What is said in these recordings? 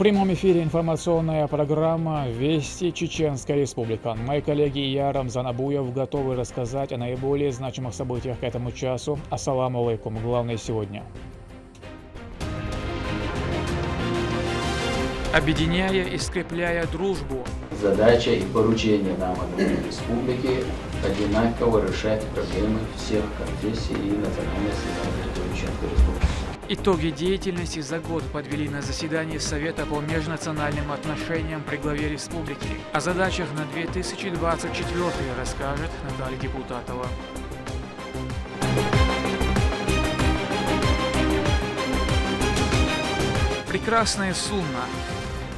прямом эфире информационная программа «Вести Чеченская Республика». Мои коллеги я, Рамзан Абуев, готовы рассказать о наиболее значимых событиях к этому часу. Ассаламу алейкум. Главное сегодня. Объединяя и скрепляя дружбу. Задача и поручение нам от республики одинаково решать проблемы всех конфессий и национальностей на территории Чеченской Республики. Итоги деятельности за год подвели на заседании Совета по межнациональным отношениям при главе республики. О задачах на 2024 расскажет Наталья Депутатова. Прекрасная сумма.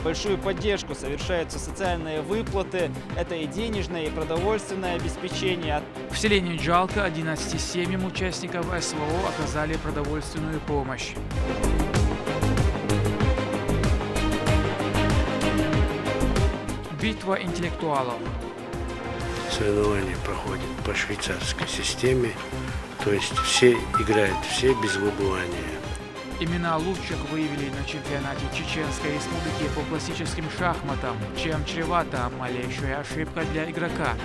Большую поддержку совершаются социальные выплаты, это и денежное, и продовольственное обеспечение. В селении Джалка 11 семьям участников СВО оказали продовольственную помощь. Битва интеллектуалов. Соревнования проходят по швейцарской системе, то есть все играют, все без выбывания. Имена лучших выявили на чемпионате Чеченской Республики по классическим шахматам, чем чревата малейшая ошибка для игрока.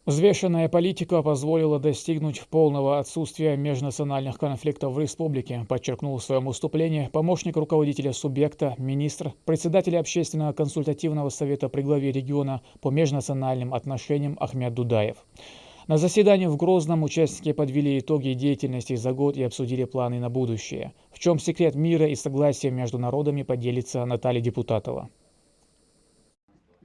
Взвешенная политика позволила достигнуть полного отсутствия межнациональных конфликтов в республике, подчеркнул в своем выступлении помощник руководителя субъекта, министр, председатель Общественного консультативного совета при главе региона по межнациональным отношениям Ахмед Дудаев. На заседании в Грозном участники подвели итоги деятельности за год и обсудили планы на будущее. В чем секрет мира и согласия между народами, поделится Наталья Депутатова.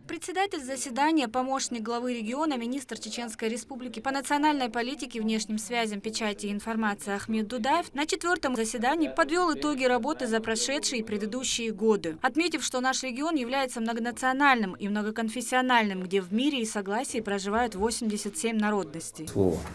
Председатель заседания, помощник главы региона, министр Чеченской Республики по национальной политике, внешним связям, печати и информации Ахмед Дудаев на 4-м заседании подвел итоги работы за прошедшие и предыдущие годы, отметив, что наш регион является многонациональным и многоконфессиональным, где в мире и согласии проживают 87 народностей.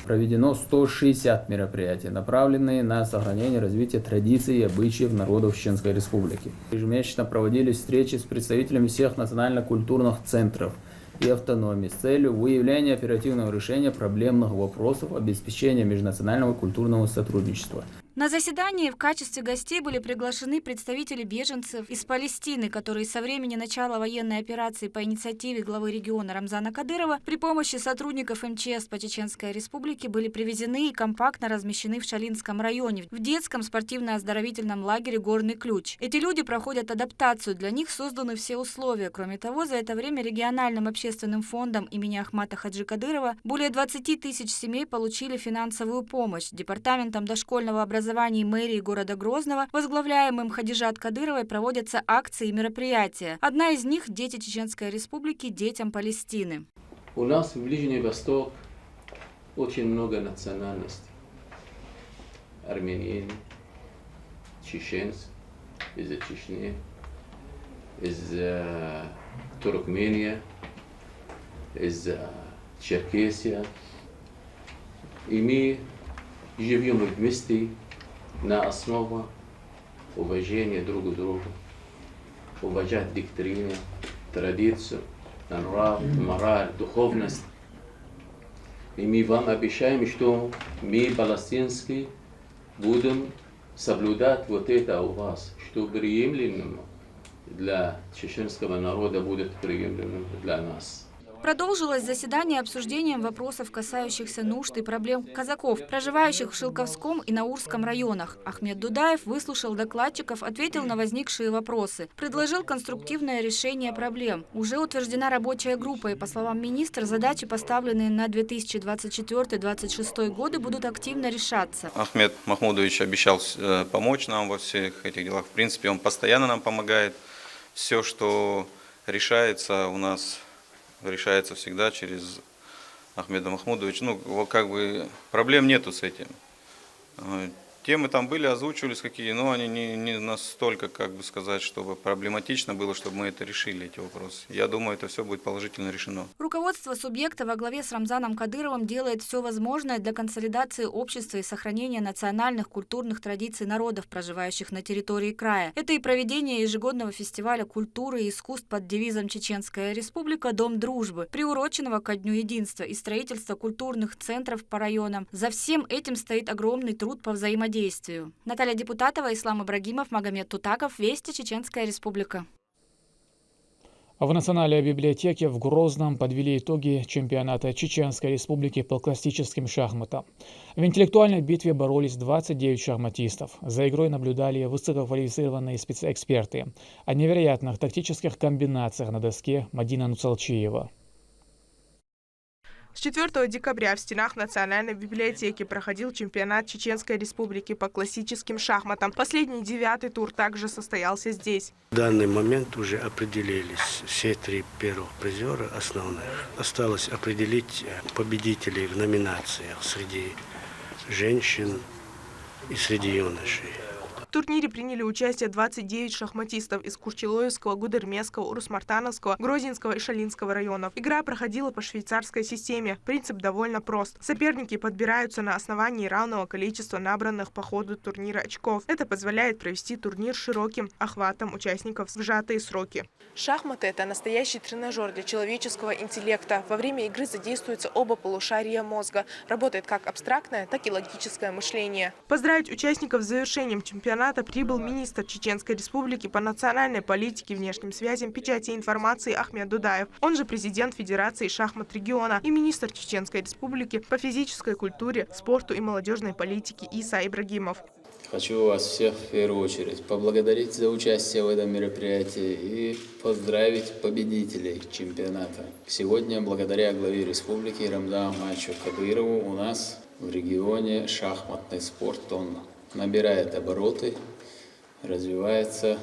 Проведено 160 мероприятий, направленные на сохранение и развитие традиций и обычаев народов Чеченской Республики. Ежемесячно проводились встречи с представителями всех национально-культурных центров и автономии с целью выявления оперативного решения проблемных вопросов обеспечения межнационального культурного сотрудничества. На заседании в качестве гостей были приглашены представители беженцев из Палестины, которые со времени начала военной операции по инициативе главы региона Рамзана Кадырова при помощи сотрудников МЧС по Чеченской Республике были привезены и компактно размещены в Шалинском районе, в детском спортивно-оздоровительном лагере «Горный ключ». Эти люди проходят адаптацию, для них созданы все условия. Кроме того, за это время региональным общественным фондом имени Ахмата Хаджи Кадырова более 20 тысяч семей получили финансовую помощь. Департаментом дошкольного образования мэрии города Грозного, возглавляемым Хадижат Кадыровой, проводятся акции и мероприятия. Одна из них – «Дети Чеченской Республики детям Палестины». У нас в Ближний Восток очень много национальностей. Армяне, чеченцы, из Чечни, из Туркмении, из Черкесии. И мы живем вместе на основе уважения друг к другу, уважать доктрины, традицию, нрав, мораль, духовность. И мы вам обещаем, что мы, палестинские, будем соблюдать вот это у вас, что приемлемо для чеченского народа будет приемлемо для нас. Продолжилось заседание обсуждением вопросов, касающихся нужд и проблем казаков, проживающих в Шилковском и Наурском районах. Ахмед Дудаев выслушал докладчиков, ответил на возникшие вопросы, предложил конструктивное решение проблем. Уже утверждена рабочая группа, и, по словам министра, задачи, поставленные на 2024-2026 годы, будут активно решаться. Ахмед Махмудович обещал помочь нам во всех этих делах. В принципе, он постоянно нам помогает. Все, что решается у нас, решается всегда через Ахмеда Махмудовича. Ну, как бы проблем нету с этим. Темы там были, озвучивались какие, но они не настолько, как бы сказать, чтобы проблематично было, чтобы мы это решили, эти вопросы. Я думаю, это все будет положительно решено. Руководство субъекта во главе с Рамзаном Кадыровым делает все возможное для консолидации общества и сохранения национальных культурных традиций народов, проживающих на территории края. Это и проведение ежегодного фестиваля культуры и искусств под девизом «Чеченская республика. Дом дружбы», приуроченного ко Дню единства, и строительство культурных центров по районам. За всем этим стоит огромный труд по взаимодействию. Наталья Депутатова, Ислам Ибрагимов, Магомед Тутаков. Вести, Чеченская республика. В Национальной библиотеке в Грозном подвели итоги чемпионата Чеченской республики по классическим шахматам. В интеллектуальной битве боролись 29 шахматистов. За игрой наблюдали высококвалифицированные спецэксперты. О невероятных тактических комбинациях на доске Мадина Нуцалчиева. С 4 декабря в стенах Национальной библиотеки проходил чемпионат Чеченской республики по классическим шахматам. Последний 9-й тур также состоялся здесь. В данный момент уже определились все 3 первых призера основных. Осталось определить победителей в номинациях среди женщин и среди юношей. В турнире приняли участие 29 шахматистов из Курчилоевского, Гудермесского, Урус-Мартановского, Грозинского и Шалинского районов. Игра проходила по швейцарской системе. Принцип довольно прост. Соперники подбираются на основании равного количества набранных по ходу турнира очков. Это позволяет провести турнир широким охватом участников в сжатые сроки. Шахматы – это настоящий тренажер для человеческого интеллекта. Во время игры задействуются оба полушария мозга. Работает как абстрактное, так и логическое мышление. Поздравить участников с завершением чемпионата прибыл министр Чеченской республики по национальной политике, внешним связям, печати и информации Ахмед Дудаев. Он же президент Федерации шахмат региона и министр Чеченской республики по физической культуре, спорту и молодежной политике Иса Ибрагимов. Хочу вас всех в первую очередь поблагодарить за участие в этом мероприятии и поздравить победителей чемпионата. Сегодня, благодаря главе республики Рамзану Ахматовичу Кадырову, у нас в регионе шахматный спорт, он набирает обороты, развивается.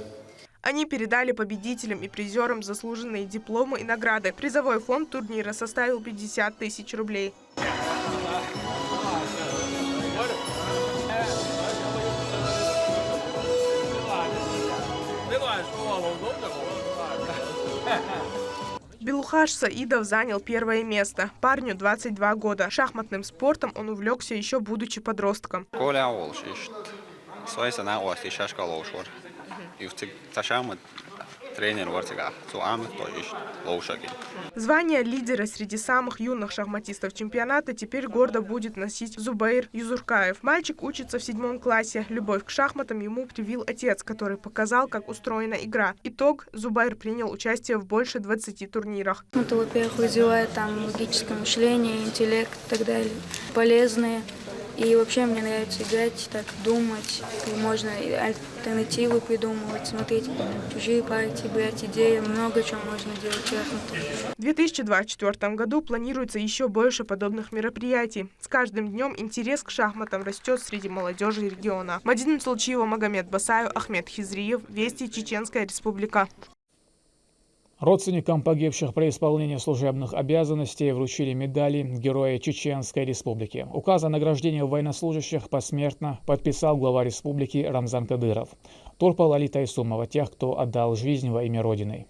Они передали победителям и призерам заслуженные дипломы и награды. Призовой фонд турнира составил 50 тысяч рублей. Белухаш Саидов занял первое место. Парню 22 года. Шахматным спортом он увлекся еще будучи подростком. Звание лидера среди самых юных шахматистов чемпионата теперь гордо будет носить Зубайр Юзуркаев. Мальчик учится в 7 классе. Любовь к шахматам ему привил отец, который показал, как устроена игра. Итог: Зубайр принял участие в больше 20 турнирах. Это, во-первых, развивает там логическое мышление, интеллект и так далее. Полезные. И вообще мне нравится играть, так думать. И можно альтернативы придумывать, смотреть чужие партии, брать идеи. Много чего можно делать в шахматах. В 2024 году планируется еще больше подобных мероприятий. С каждым днем интерес к шахматам растет среди молодежи региона. Мадина Нуцалчиева, Магомед Басаев, Ахмед Хизриев. Вести, Чеченская республика. Родственникам погибших при исполнении служебных обязанностей вручили медали Героя Чеченской Республики. Указ о награждении военнослужащих посмертно подписал глава республики Рамзан Кадыров. Турпал Али Тайсумова, тех, кто отдал жизнь во имя Родины.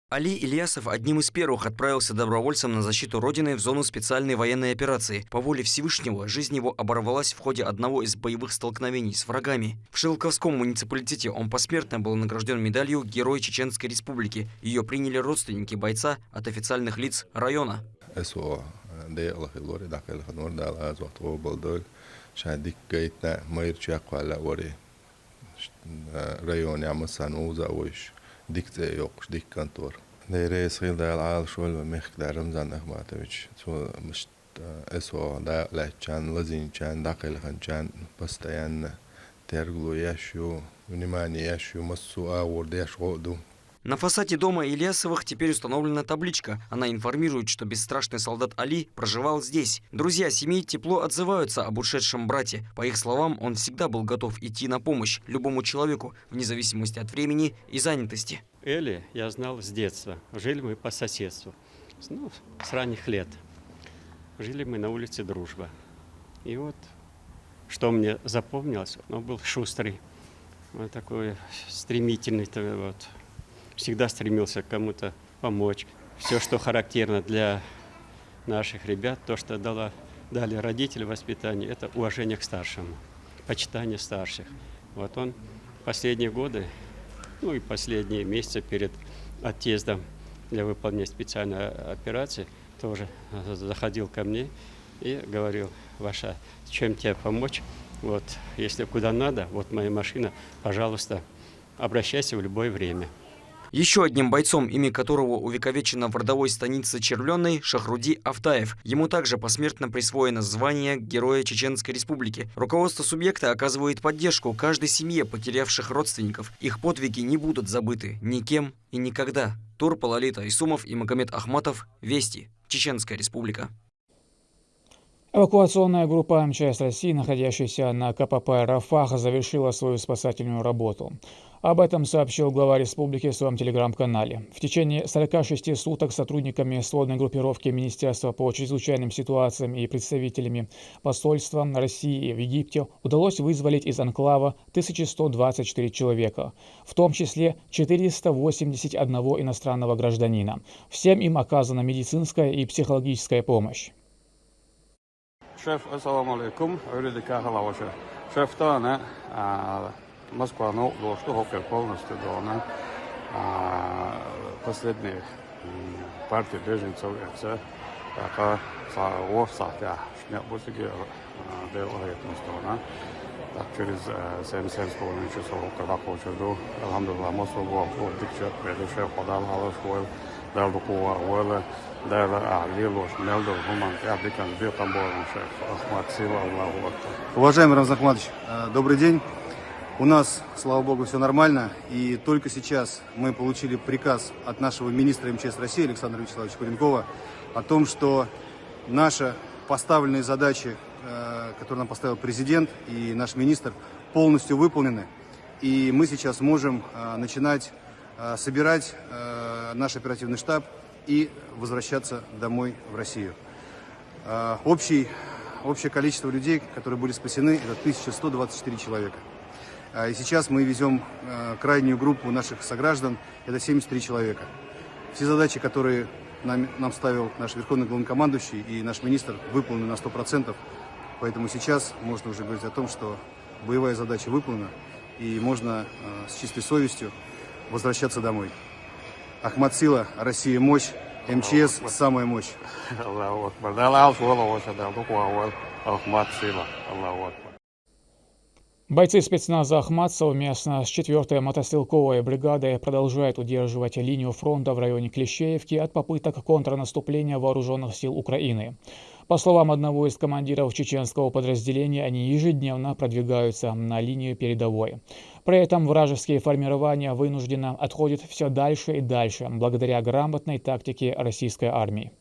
Али Ильясов одним из первых отправился добровольцем на защиту Родины в зону специальной военной операции. По воле Всевышнего жизнь его оборвалась в ходе одного из боевых столкновений с врагами. В Шилковском муниципалитете он посмертно был награжден медалью Герой Чеченской Республики. Ее приняли родственники бойца от официальных лиц района. Диктор. Дейрес хилдал ал шол мехдар Рамзан Ахматович. Мش اسوا دا لچان لزینچان داخلخانچان постоянно тергулу ящу внимание ящу массу аурдеш году. На фасаде дома Ильясовых теперь установлена табличка. Она информирует, что бесстрашный солдат Али проживал здесь. Друзья семьи тепло отзываются об ушедшем брате. По их словам, он всегда был готов идти на помощь любому человеку, вне зависимости от времени и занятости. Эли я знал с детства. Жили мы по соседству. С ранних лет. Жили мы на улице Дружба. И вот что мне запомнилось, он был шустрый, вот такой стремительный, вот, всегда стремился кому-то помочь. Все, что характерно для наших ребят, то, что дали родители воспитание, это уважение к старшему, почитание старших. Вот он последние годы, ну и последние месяцы перед отъездом для выполнения специальной операции тоже заходил ко мне и говорил: Ваша, чем тебе помочь? Вот, если куда надо, вот моя машина, пожалуйста, обращайся в любое время. Еще одним бойцом, имя которого увековечено в родовой станице Червленной, Шахруди Автаев. Ему также посмертно присвоено звание Героя Чеченской Республики. Руководство субъекта оказывает поддержку каждой семье потерявших родственников. Их подвиги не будут забыты никем и никогда. Турпал Алита Исумов и Магомед Ахматов. Вести. Чеченская Республика. Эвакуационная группа МЧС России, находящаяся на КПП «Рафах», завершила свою спасательную работу. Об этом сообщил глава республики в своем телеграм-канале. В течение 46 суток сотрудниками сводной группировки Министерства по чрезвычайным ситуациям и представителями посольства России в Египте удалось вызволить из анклава 1124 человека, в том числе 481 иностранного гражданина. Всем им оказана медицинская и психологическая помощь. Шеф, ассаламу алейкум, шеф Тана, Москва, ну, что хокер полностью дона, последних партий беженцев, это в Сахе, не будет делать сторона. Так через 7,5 часов, когда получил, алхамдулилlah, Москва была дикчат, предыдущая подал, алашвой, дал докова, уэлэ, дал лилош, мелдо, гуман, абдикан, бетамборн, шеф, Ахмад Сила, Аллаху Акбар. Уважаемый Рамзан Ахматович, добрый день. У нас, слава богу, все нормально, и только сейчас мы получили приказ от нашего министра МЧС России Александра Вячеславовича Куренкова о том, что наши поставленные задачи, которые нам поставил президент и наш министр, полностью выполнены, и мы сейчас можем начинать собирать наш оперативный штаб и возвращаться домой в Россию. Общее количество людей, которые были спасены, это 1124 человека. И сейчас мы везем крайнюю группу наших сограждан, это 73 человека. Все задачи, которые нам ставил наш верховный главнокомандующий и наш министр, выполнены на 100%. Поэтому сейчас можно уже говорить о том, что боевая задача выполнена, и можно с чистой совестью возвращаться домой. Ахмад Сила, Россия мощь, МЧС самая мощь. Бойцы спецназа «Ахмат» совместно с 4-й мотострелковой бригадой продолжают удерживать линию фронта в районе Клещеевки от попыток контрнаступления вооруженных сил Украины. По словам одного из командиров чеченского подразделения, они ежедневно продвигаются на линию передовой. При этом вражеские формирования вынужденно отходят все дальше и дальше, благодаря грамотной тактике российской армии.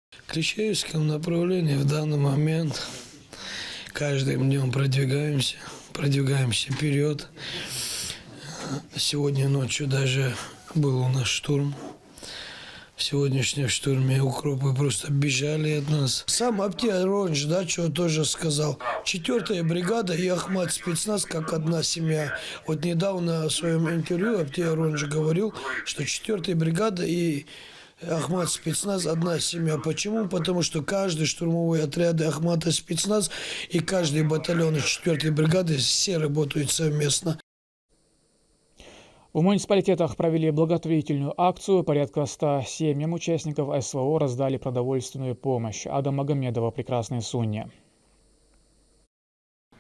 В Клещеевском направлении в данный момент каждым днем продвигаемся вперед. Сегодня ночью даже был у нас штурм. В сегодняшнем штурме укропы просто бежали от нас. Сам Аптиаронж, что тоже сказал. 4-я бригада и Ахмат спецназ как одна семья. Вот недавно в своем интервью Аптиаронж говорил, что 4-я бригада и Ахмат спецназ одна семья. Почему? Потому что каждый штурмовой отряд Ахмата спецназ и каждый батальон 4-й бригады все работают совместно. В муниципалитетах провели благотворительную акцию. Порядка 100 семьям участников СВО раздали продовольственную помощь. Ада Магомедова, Прекрасная Сунья.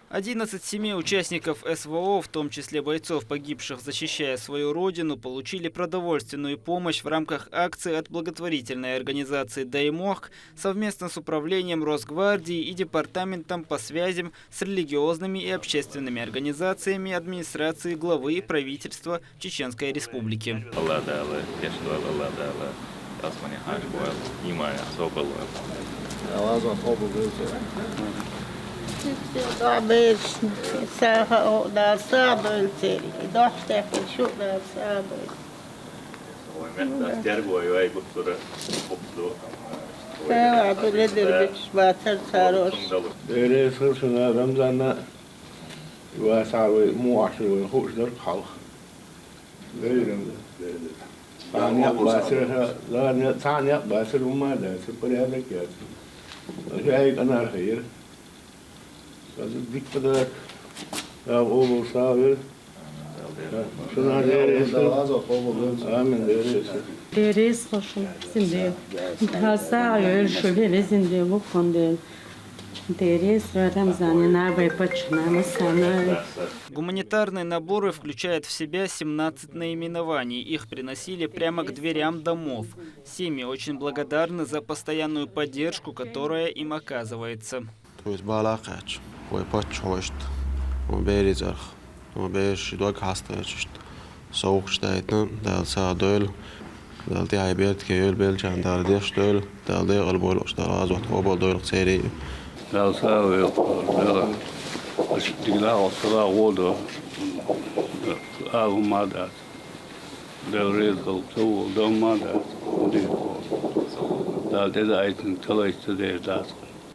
11 семей участников СВО, в том числе бойцов, погибших, защищая свою родину, получили продовольственную помощь в рамках акции от благотворительной организации «Даймох» совместно с управлением Росгвардии и департаментом по связям с религиозными и общественными организациями администрации главы правительства Чеченской Республики. Гуманитарные наборы включают в себя 17 наименований. Их приносили прямо к дверям домов. Семьи очень благодарны за постоянную поддержку, которая им оказывается.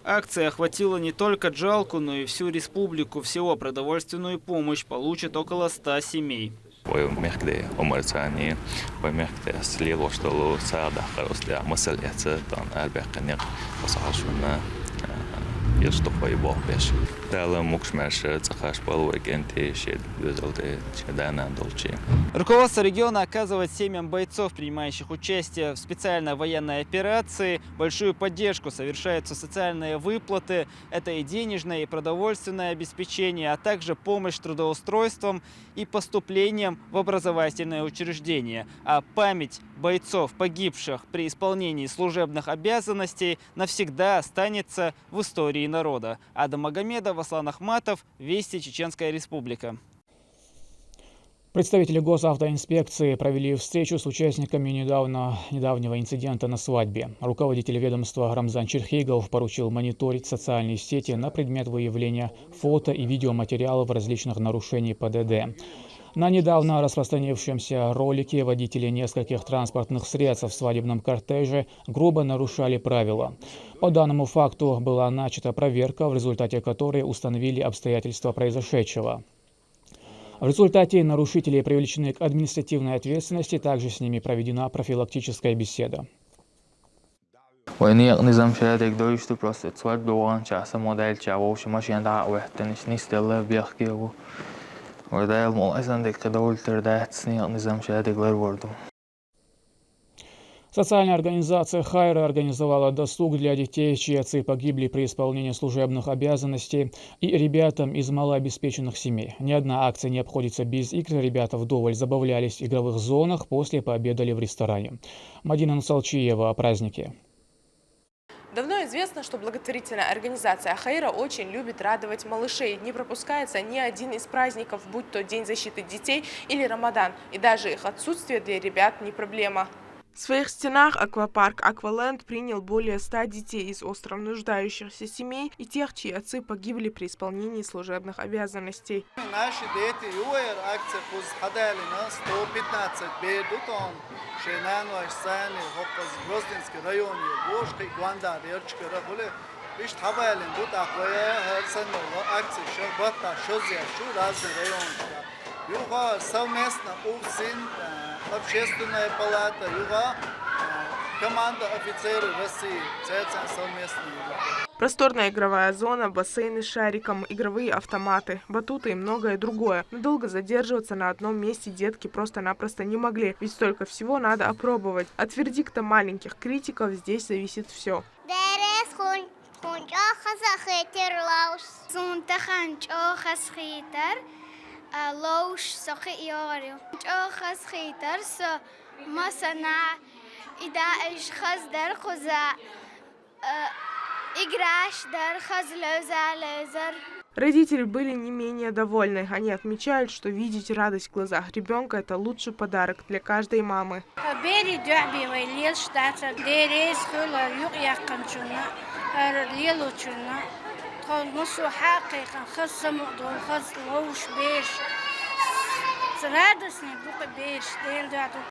Акция охватила не только Джалку, но и всю республику. Всего продовольственную помощь получат около 100 семей. Руководство региона оказывает семьям бойцов, принимающих участие в специальной военной операции, большую поддержку. Совершаются социальные выплаты. Это и денежное, и продовольственное обеспечение, а также помощь трудоустройством и поступлением в образовательное учреждение. А память бойцов, погибших при исполнении служебных обязанностей, навсегда останется в истории народа. Адам Магомедов, Аслан Ахматов, Вести, Чеченская Республика. Представители госавтоинспекции провели встречу с участниками недавнего инцидента на свадьбе. Руководитель ведомства Рамзан Черхейгов поручил мониторить социальные сети на предмет выявления фото и видеоматериалов различных нарушений ПДД. На недавно распространившемся ролике водители нескольких транспортных средств в свадебном кортеже грубо нарушали правила. По данному факту была начата проверка, в результате которой установили обстоятельства произошедшего. В результате нарушителей привлечены к административной ответственности, также с ними проведена профилактическая беседа. Социальная организация «Хайра» организовала досуг для детей, чьи отцы погибли при исполнении служебных обязанностей, и ребятам из малообеспеченных семей. Ни одна акция не обходится без игр. Ребята вдоволь забавлялись в игровых зонах, после пообедали в ресторане. Мадина Нусалчиева о празднике. Давно известно, что благотворительная организация «Хайра» очень любит радовать малышей. Не пропускается ни один из праздников, будь то День защиты детей или Рамадан. И даже их отсутствие для ребят не проблема. В своих стенах аквапарк «Акваленд» принял более 100 детей из остро нуждающихся семей и тех, чьи отцы погибли при исполнении служебных обязанностей. Наши дети акция 115 бедутон, шенанваш сани, хопаз Гроздинский район, Бошки, Гуанда, Речка, Рахуле, лишь табайлен, тут аквая, Херсенова, акция, Шабата, Шозия, Шу, разный район. Юга совместно УФСИН, Общественная палата, Юга, команда офицеров России, совместно. Просторная игровая зона, бассейны с шариком, игровые автоматы, батуты и многое другое. Но долго задерживаться на одном месте детки просто-напросто не могли, ведь столько всего надо опробовать. От вердикта маленьких критиков здесь зависит все. لوش سقي ياريو أخذ خيتر س ما صنع إذا إيش خز در خزا إجراش در خز لوزر. Родители были не менее довольны. Они отмечают, что видеть радость в глазах ребенка – это лучший подарок для каждой мамы.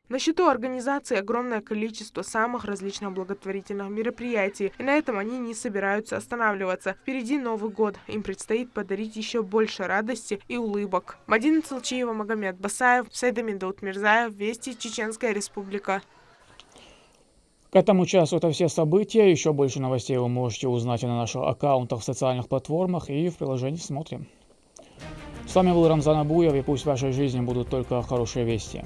На счету организации огромное количество самых различных благотворительных мероприятий, и на этом они не собираются останавливаться. Впереди Новый год, им предстоит подарить еще больше радости и улыбок. Мадина Целчиева, Магомед Басаев, Сайдамин Даутмирзаев, Вести, Чеченская Республика. К этому часу это все события. Еще больше новостей вы можете узнать и на наших аккаунтах в социальных платформах и в приложении «Смотрим». С вами был Рамзан Абуев, и пусть в вашей жизни будут только хорошие вести.